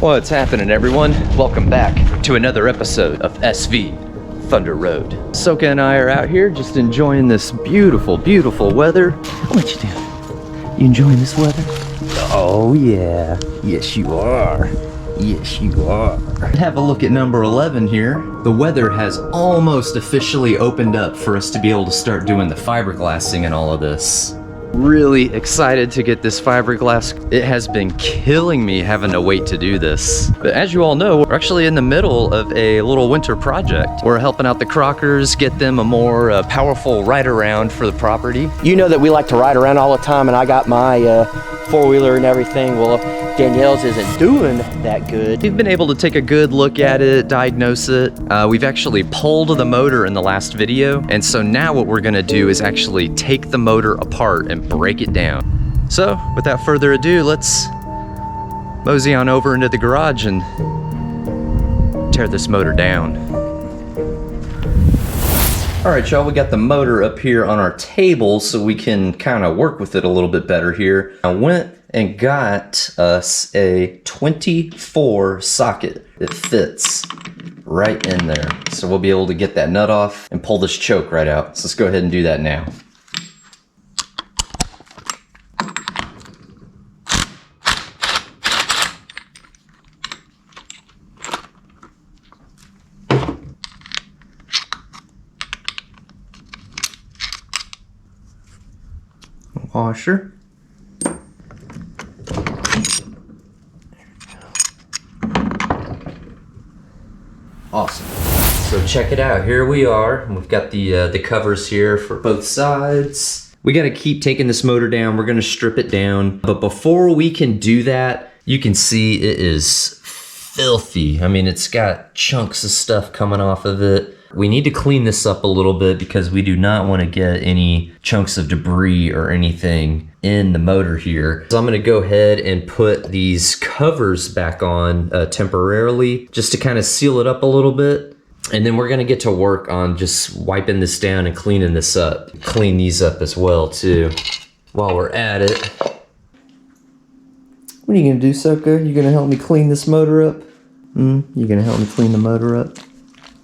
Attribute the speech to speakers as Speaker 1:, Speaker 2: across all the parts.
Speaker 1: What's happening, everyone? Welcome back to another episode of SV Thunder Road. Soka and I are out here just enjoying this beautiful, beautiful weather. What you doing? You enjoying this weather? Oh yeah. Yes you are. Yes you are. Have a look at number 11 here. The weather has almost officially opened up for us to be able to start doing the fiberglassing and all of this. Really excited to get this fiberglass. It has been killing me having to wait to do this. But as you all know, we're actually in the middle of a little winter project. We're helping out the Crockers, get them a more powerful ride around for the property.
Speaker 2: You know that we like to ride around all the time, and I got my four-wheeler and everything. Well, Danielle's isn't doing that good.
Speaker 1: We've been able to take a good look at it, diagnose it. We've actually pulled the motor in the last video, and so now what we're gonna do is actually take the motor apart and break it down. So, without further ado, let's mosey on over into the garage and tear this motor down. All right, y'all, we got the motor up here on our table so we can kind of work with it a little bit better here. I went and got us a 24 socket that fits right in there. So we'll be able to get that nut off and pull this choke right out. So let's go ahead and do that now. Washer. Awesome. So check it out. Here we are. We've got the covers here for both sides. We got to keep taking this motor down. We're going to strip it down. But before we can do that, you can see it is filthy. I mean, it's got chunks of stuff coming off of it. We need to clean this up a little bit because we do not want to get any chunks of debris or anything in the motor here. So I'm going to go ahead and put these covers back on temporarily just to kind of seal it up a little bit. And then we're going to get to work on just wiping this down and cleaning this up. Clean these up as well too while we're at it. What are you going to do, Soka? You going to help me clean this motor up? You going to help me clean the motor up?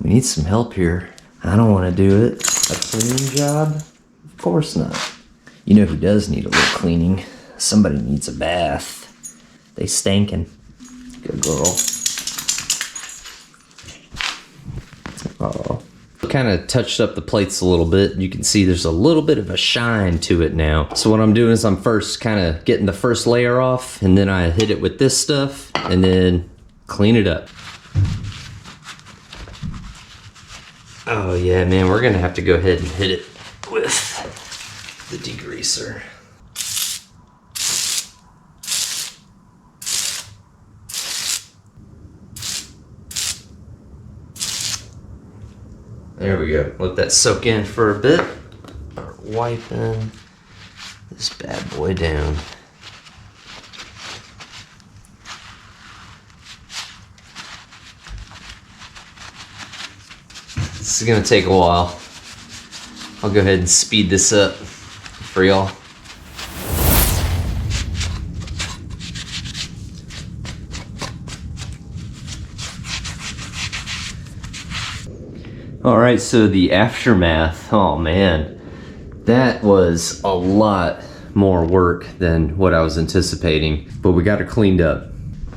Speaker 1: We need some help here. I don't want to do it. A cleaning job? Of course not. You know who does need a little cleaning? Somebody needs a bath. They stinking. Good girl. Oh. Kind of touched up the plates a little bit. You can see there's a little bit of a shine to it now. So what I'm doing is I'm first kind of getting the first layer off, and then I hit it with this stuff, and then clean it up. Oh yeah, man, we're gonna have to go ahead and hit it with the degreaser. There we go. Let that soak in for a bit. Start wiping this bad boy down. This is gonna take a while. I'll go ahead and speed this up for y'all. All right, so the aftermath, oh man, that was a lot more work than what I was anticipating, but we got it cleaned up.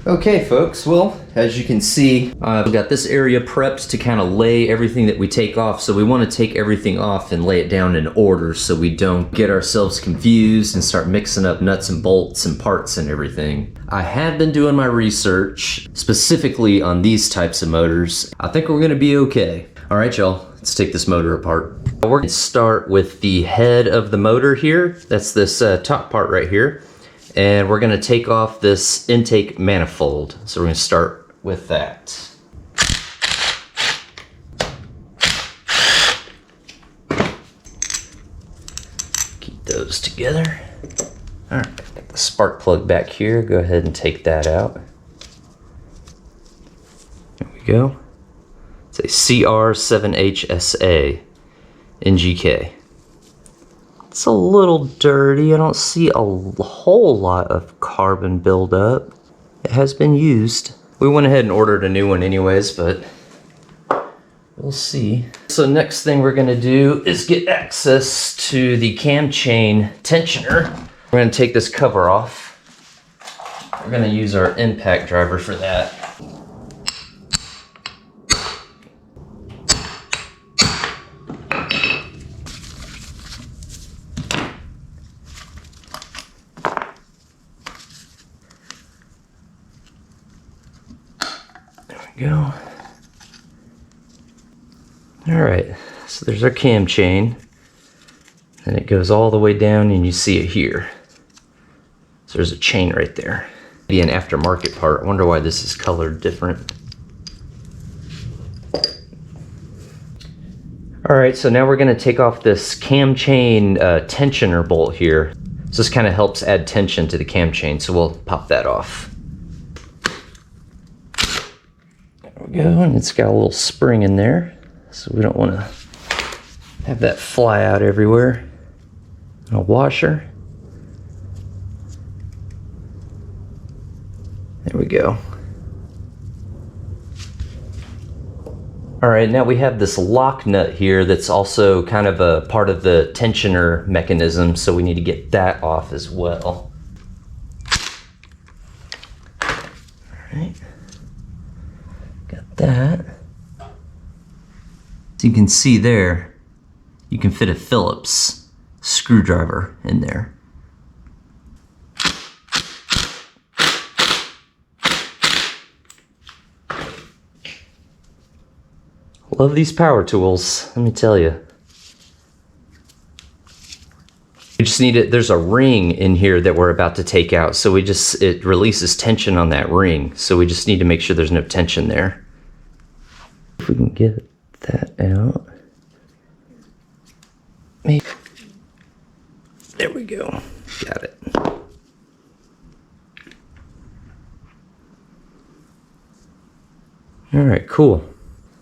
Speaker 1: Okay folks, well, as you can see, I've got this area prepped to kind of lay everything that we take off. So we want to take everything off and lay it down in order so we don't get ourselves confused and start mixing up nuts and bolts and parts and everything. I have been doing my research specifically on these types of motors. I think we're gonna be okay. All right, y'all, let's take this motor apart. We're gonna start with the head of the motor here. That's this top part right here. And we're gonna take off this intake manifold. So we're gonna start with that. Keep those together. All right, got the spark plug back here. Go ahead and take that out. There we go. It's a CR7HSA NGK. It's a little dirty. I don't see a whole lot of carbon buildup. It has been used. We went ahead and ordered a new one anyways, but we'll see. So next thing we're gonna do is get access to the cam chain tensioner. We're gonna take this cover off. We're gonna use our impact driver for that. There we go. All right, so there's our cam chain, and it goes all the way down, and you see it here. So there's a chain right there. Be an aftermarket part. I wonder why this is colored different. All right, so now we're gonna take off this cam chain tensioner bolt here. So this kind of helps add tension to the cam chain, so we'll pop that off. There we go, and it's got a little spring in there. So we don't want to have that fly out everywhere. And a washer. There we go. All right, now we have this lock nut here that's also kind of a part of the tensioner mechanism, so we need to get that off as well. All right, got that. So you can see there, you can fit a Phillips screwdriver in there. Love these power tools, let me tell you. We just need it, there's a ring in here that we're about to take out, so it releases tension on that ring, so we just need to make sure there's no tension there. If we can get that out. Maybe. There we go. Got it. All right, cool.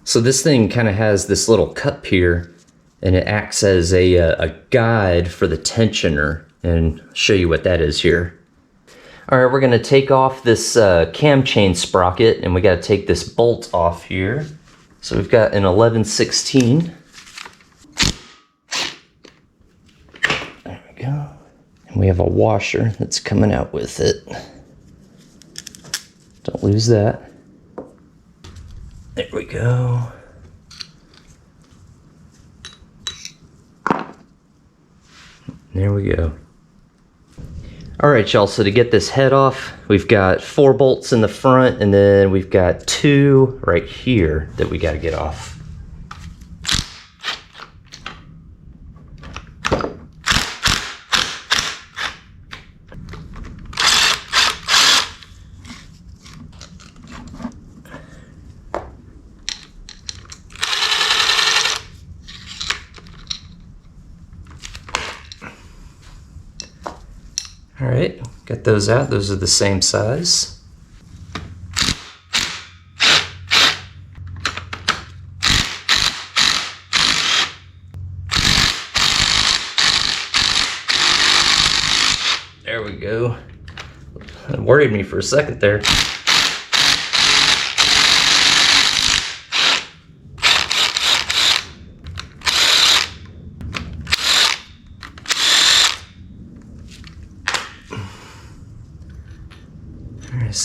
Speaker 1: So this thing kind of has this little cup here, and it acts as a guide for the tensioner, and I'll show you what that is here. All right, we're gonna take off this cam chain sprocket, and we gotta take this bolt off here. So we've got an 11/16. There we go. And we have a washer that's coming out with it. Don't lose that. There we go. There we go. All right, y'all, so to get this head off, we've got 4 bolts in the front, and then we've got 2 right here that we gotta get off. All right, got those out. Those are the same size. There we go. It worried me for a second there.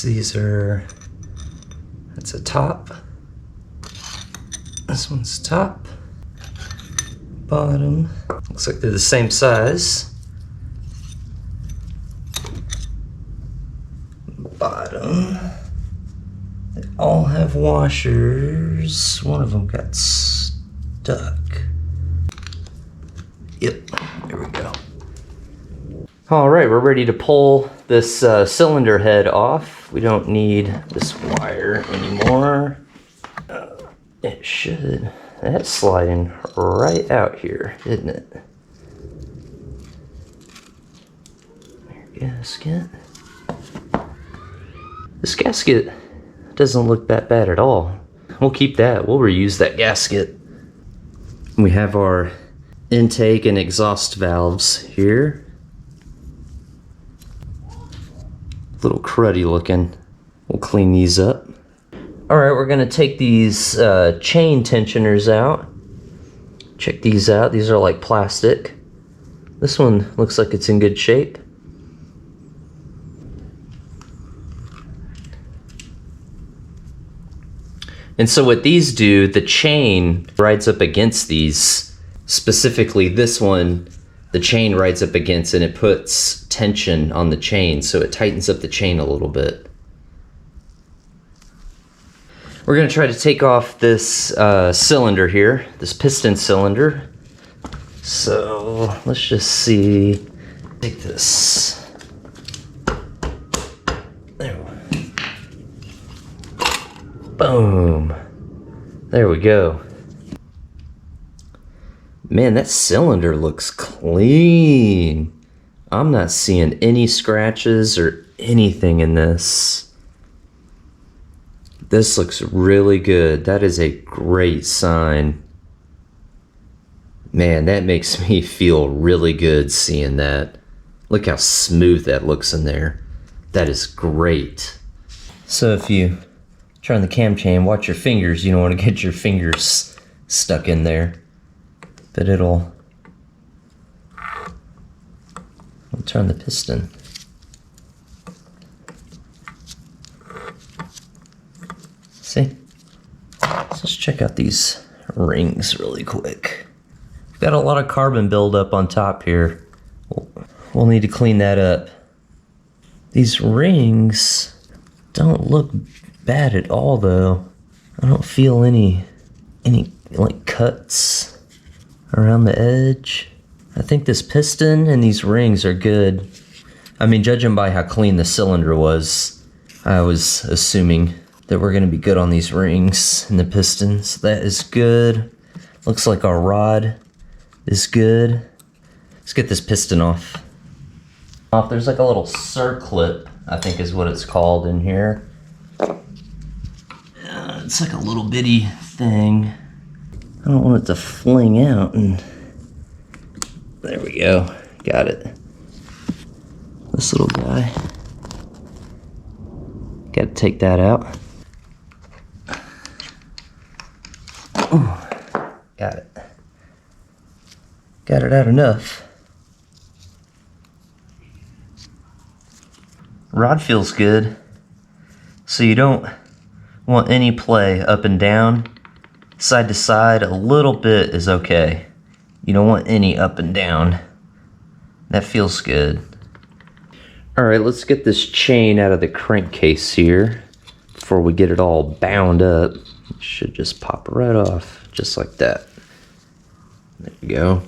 Speaker 1: These are, that's a top. This one's top, bottom. Looks like they're the same size. Bottom. They all have washers. One of them got stuck. Yep, there we go. All right, we're ready to pull this cylinder head off. We don't need this wire anymore. It should. That's sliding right out here, isn't it? Gasket. This gasket doesn't look that bad at all. We'll keep that. We'll reuse that gasket. We have our intake and exhaust valves here. A little cruddy looking. We'll clean these up. All right, we're gonna take these chain tensioners out. Check these out. These are like plastic. This one looks like it's in good shape. And so what these do, the chain rides up against these. Specifically this one, the chain rides up against and it puts tension on the chain, so it tightens up the chain a little bit. We're gonna try to take off this cylinder here, this piston cylinder. So let's just see. Take this. There. Boom. There we go. Man, that cylinder looks clean. I'm not seeing any scratches or anything in this. This looks really good. That is a great sign. Man, that makes me feel really good seeing that. Look how smooth that looks in there. That is great. So if you turn the cam chain, watch your fingers. You don't want to get your fingers stuck in there. But it'll turn the piston. See? So let's check out these rings really quick. Got a lot of carbon buildup on top here. We'll need to clean that up. These rings don't look bad at all though. I don't feel any like cuts around the edge. I think this piston and these rings are good. I mean, judging by how clean the cylinder was, I was assuming that we're gonna be good on these rings and the pistons. That is good. Looks like our rod is good. Let's get this piston off. There's like a little circlip, I think is what it's called in here. It's like a little bitty thing. I don't want it to fling out, and there we go. Got it. This little guy. Got to take that out. Ooh, got it. Got it out enough. Rod feels good. So you don't want any play up and down. Side to side, a little bit is okay. You don't want any up and down. That feels good. All right, let's get this chain out of the crankcase here before we get it all bound up. It should just pop right off, just like that. There you go.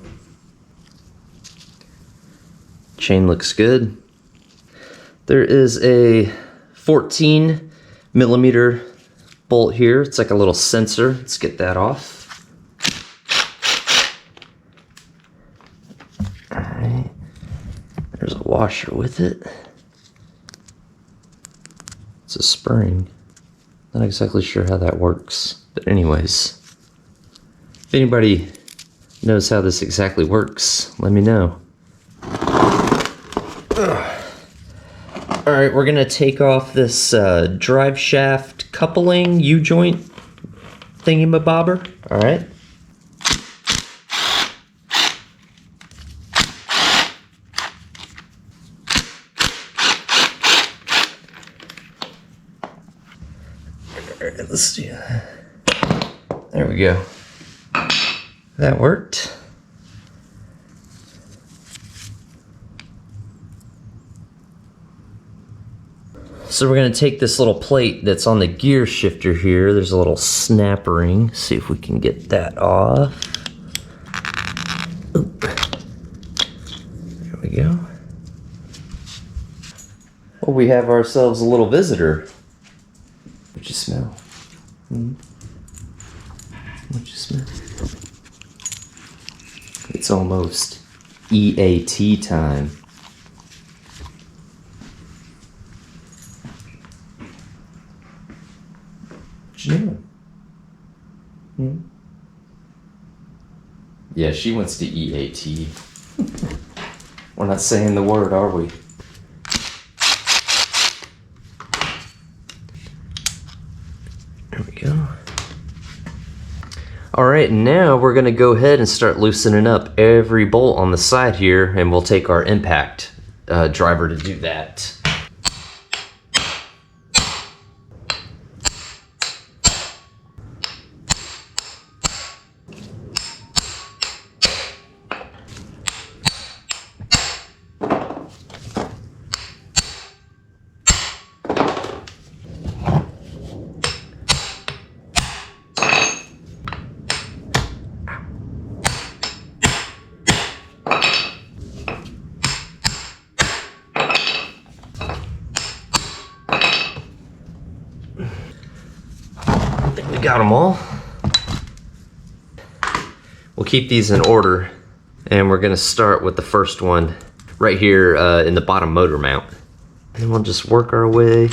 Speaker 1: Chain looks good. There is a 14mm bolt here. It's like a little sensor. Let's get that off. All right. There's a washer with it. It's a spring. Not exactly sure how that works, but anyways, if anybody knows how this exactly works, let me know. All right, we're gonna take off this drive shaft coupling U-joint thingy-mabobber. All right. All right, let's do that. There we go. That worked. So we're going to take this little plate that's on the gear shifter here. There's a little snap ring. See if we can get that off. Oop. There we go. Well, we have ourselves a little visitor. What'd you smell? What'd you smell? It's almost EAT time. Yeah, she wants to EAT. We're not saying the word, are we? There we go. All right, now we're gonna go ahead and start loosening up every bolt on the side here, and we'll take our impact driver to do that. I think we got them all. We'll keep these in order, and we're gonna start with the first one right here in the bottom motor mount. And we'll just work our way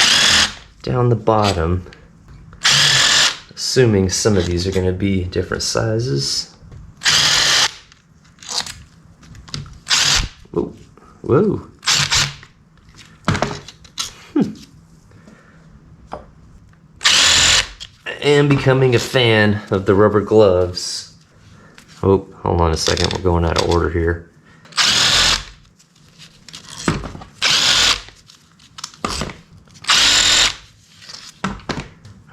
Speaker 1: down the bottom, assuming some of these are gonna be different sizes. Whoa, whoa. And becoming a fan of the rubber gloves. Oh, hold on a second, we're going out of order here.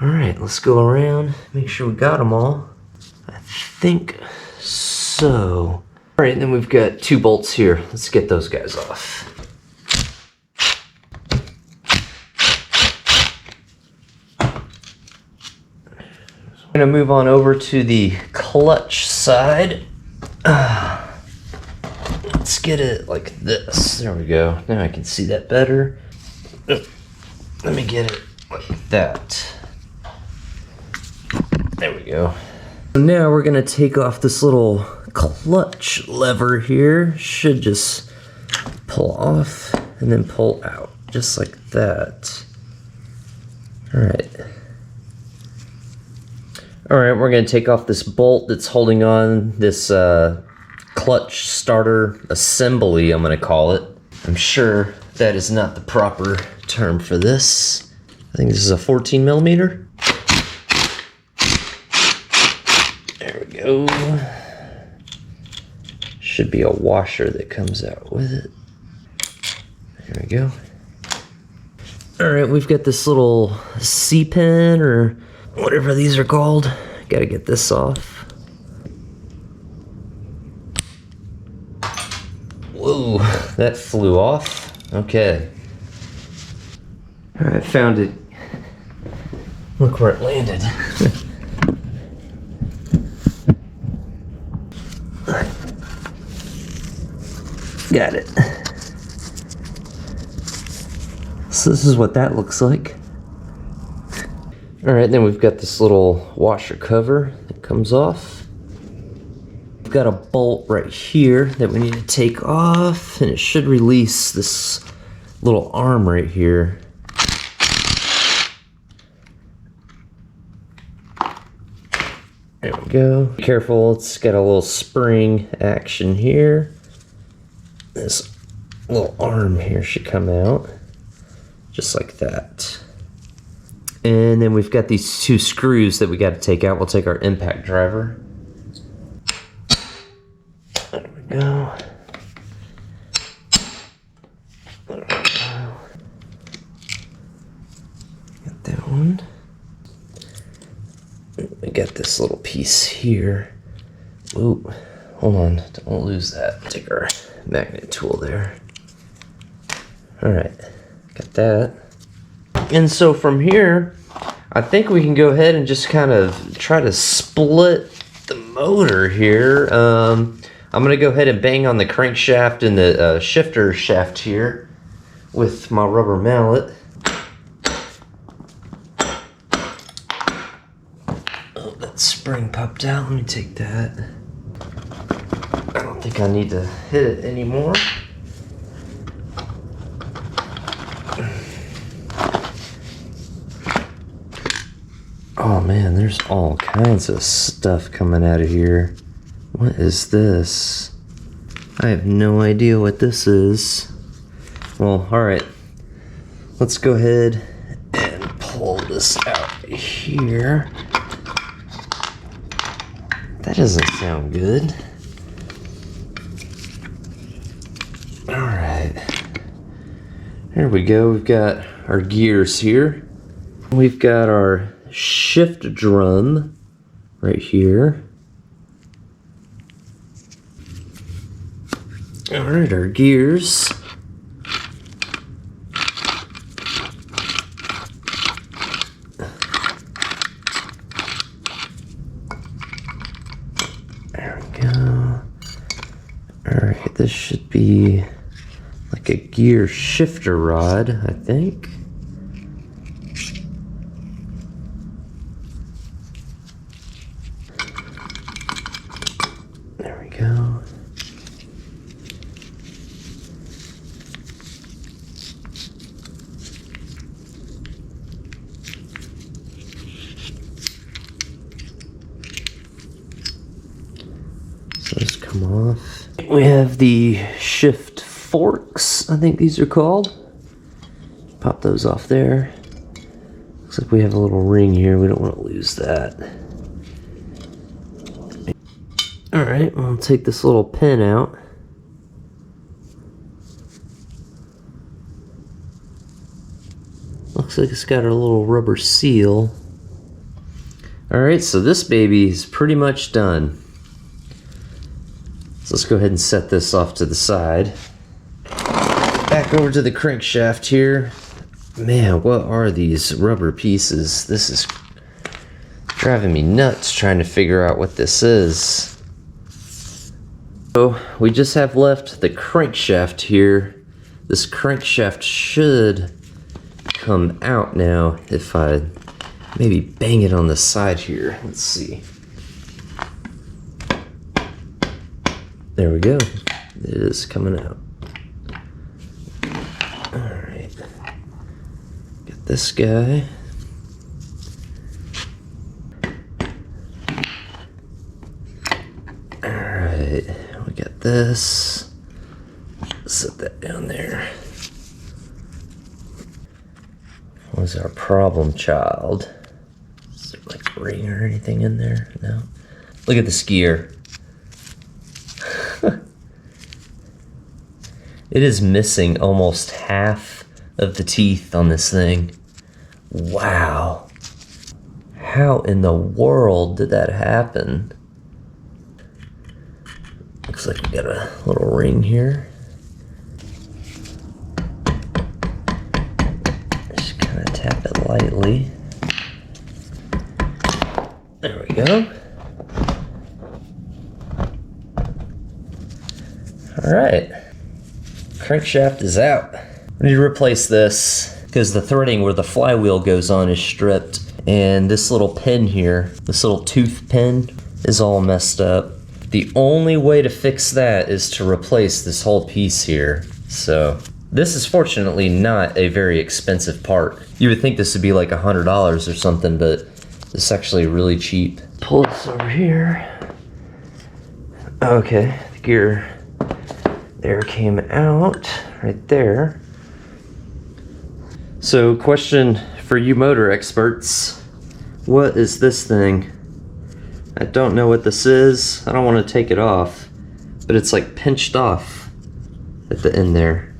Speaker 1: All right, let's go around, make sure we got them all. I think so. All right, and then we've got 2 bolts here. Let's get those guys off. I'm gonna move on over to the clutch side. Let's get it like this. There we go. Now I can see that better. Let me get it like that. There we go. Now we're gonna take off this little clutch lever here. Should just pull off and then pull out, just like that. All right. All right, we're gonna take off this bolt that's holding on this clutch starter assembly, I'm gonna call it. I'm sure that is not the proper term for this. I think this is a 14 millimeter. There we go. Should be a washer that comes out with it. There we go. All right, we've got this little C-pin or whatever these are called. Gotta get this off. Whoa, that flew off. Okay. All right, found it. Look where it landed. Got it. So this is what that looks like. All right, then we've got this little washer cover that comes off. We've got a bolt right here that we need to take off, and it should release this little arm right here. There we go. Be careful, it's got a little spring action here. This little arm here should come out, just like that. And then we've got these 2 screws that we got to take out. We'll take our impact driver. There we go. There we go. Got that one. We got this little piece here. Ooh, hold on, don't lose that. Take our magnet tool there. All right, got that. And so from here, I think we can go ahead and just kind of try to split the motor here. I'm gonna go ahead and bang on the crankshaft and the shifter shaft here with my rubber mallet. Oh, that spring popped out. Let me take that. I don't think I need to hit it anymore. Oh man, there's all kinds of stuff coming out of here. What is this? I have no idea what this is. Well, alright. Let's go ahead and pull this out right here. That doesn't sound good. All right. There we go. We've got our gears here. We've got our shift drum right here. All right, our gears. There we go. All right, this should be like a gear shifter rod, I think. There we go. So those come off. We have the shift forks, I think these are called. Pop those off there. Looks like we have a little ring here. We don't want to lose that. All right, we'll take this little pin out. Looks like it's got a little rubber seal. All right, so this baby is pretty much done. So let's go ahead and set this off to the side. Back over to the crankshaft here. Man, what are these rubber pieces? This is driving me nuts trying to figure out what this is. So we just have left the crankshaft here. This crankshaft should come out now if I maybe bang it on the side here. Let's see. There we go. It is coming out. All right. Get this guy. All right. We got this. Set that down there. What's our problem child? Is there like a ring or anything in there? No. Look at this gear. It is missing almost half of the teeth on this thing. Wow. How in the world did that happen? Looks like we got a little ring here. Just kind of tap it lightly. There we go. All right. Crankshaft is out. We need to replace this because the threading where the flywheel goes on is stripped, and this little pin here, this little tooth pin, is all messed up. The only way to fix that is to replace this whole piece here. So this is fortunately not a very expensive part. You would think this would be like $100 or something, but this is actually really cheap. Pull this over here. Okay, the gear there came out right there. So question for you motor experts, what is this thing? I don't know what this is. I don't want to take it off, but it's like pinched off at the end there.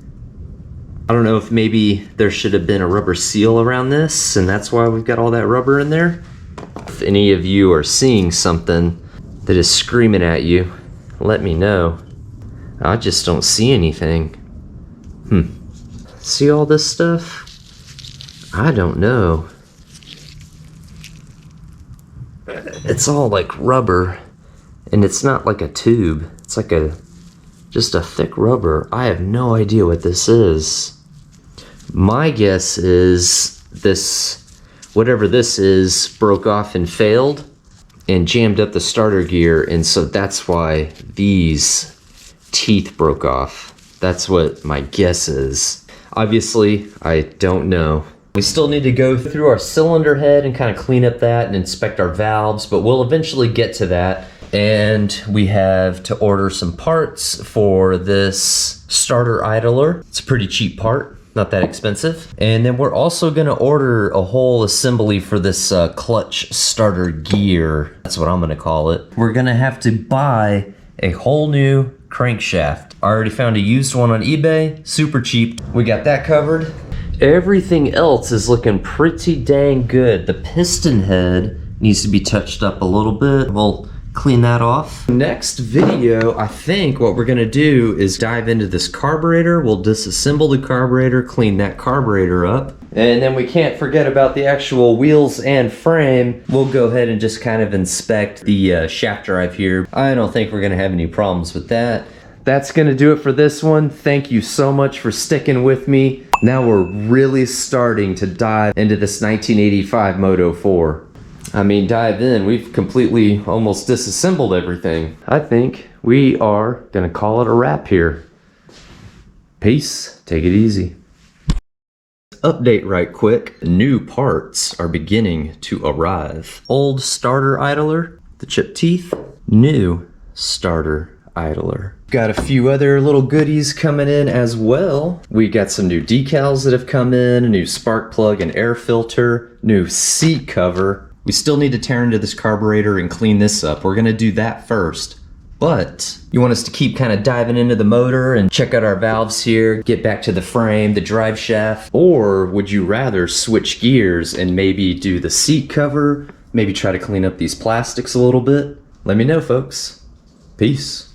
Speaker 1: I don't know if maybe there should have been a rubber seal around this and that's why we've got all that rubber in there. If any of you are seeing something that is screaming at you, let me know. I just don't see anything. See all this stuff? I don't know. It's all like rubber, and it's not like a tube. It's like just a thick rubber. I have no idea what this is. My guess is this, whatever this is, broke off and failed and jammed up the starter gear, and so that's why these teeth broke off. That's what my guess is. Obviously, I don't know. We still need to go through our cylinder head and kind of clean up that and inspect our valves, but we'll eventually get to that. And we have to order some parts for this starter idler. It's a pretty cheap part. not that expensive. And then we're also gonna order a whole assembly for this clutch starter gear. That's what I'm gonna call it. We're gonna have to buy a whole new crankshaft. I already found a used one on eBay, super cheap. We got that covered. Everything else is looking pretty dang good. The piston head needs to be touched up a little bit. We'll clean that off. Next video, I think what we're gonna do is dive into this carburetor. We'll disassemble the carburetor, clean that carburetor up. And then we can't forget about the actual wheels and frame. We'll go ahead and just kind of inspect the shaft drive here. I don't think we're gonna have any problems with that. That's gonna do it for this one. Thank you so much for sticking with me. Now we're really starting to dive into this 1985 Moto 4. I mean, dive in. We've completely almost disassembled everything. I think we are gonna call it a wrap here. Peace. Take it easy. Update right quick. New parts are beginning to arrive. Old starter idler, the chipped teeth. New starter idler. Got a few other little goodies coming in as well. We got some new decals that have come in, a new spark plug and air filter, new seat cover. We still need to tear into this carburetor and clean this up. We're gonna do that first. But you want us to keep kind of diving into the motor and check out our valves here, get back to the frame, the drive shaft, or would you rather switch gears and maybe do the seat cover, maybe try to clean up these plastics a little bit? Let me know, folks. Peace.